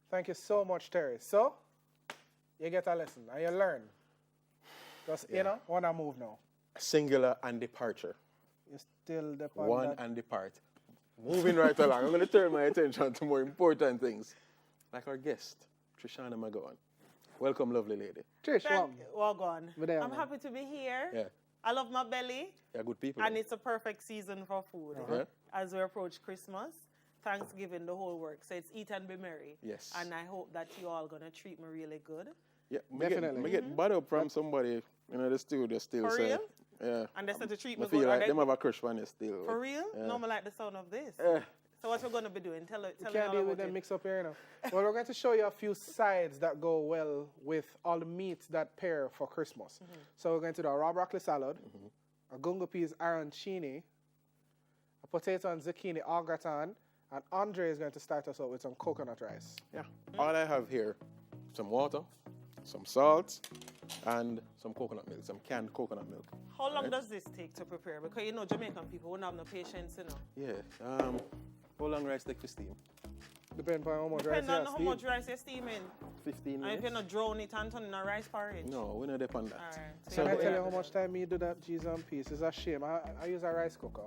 Thank you so much, Terry. So, you get a lesson and you learn. Just, want to move now. Singular and departure. You still depend One that. and depart. Moving right along, I'm going to turn my attention to more important things. Like our guest, Trishana McGowan. Welcome, lovely lady. Trish, Well gone. But there, I'm man. happy to be here. Yeah. I love my belly. Yeah, good people. And it's a perfect season for food. Uh-huh. As we approach Christmas, Thanksgiving, the whole work. So it's eat and be merry. Yes. And I hope that you all going to treat me really good. Yeah, Definitely. Me get bad up from somebody in the studio still. For so, real? Yeah. And they said to treat I me feel good. like Are them they- have a crush on you still. For real? Yeah. No, I like the sound of this. Yeah. So what we're going to be doing? Tell You me can't all deal about with them it. mix up here now. Well, we're going to show you a few sides that go well with all the meats that pair for Christmas. So we're going to do a raw broccoli salad, a gungo peas arancini, a potato and zucchini au gratin, and Andre is going to start us out with some coconut rice. Yeah. All I have here, some water, some salt, and some coconut milk, some canned coconut milk. How long does this take to prepare? Because you know Jamaican people won't have no patience, you know. Yeah. How long rice take for steam? Depending on how much rice Depending you on have, how much rice you're steaming. 15 And if minutes? you're not drown it and turn in a rice porridge. No, we're not depend on that. All right. Can I you tell you have how to much time you do that cheese and peas? It's a shame. I use a rice cooker.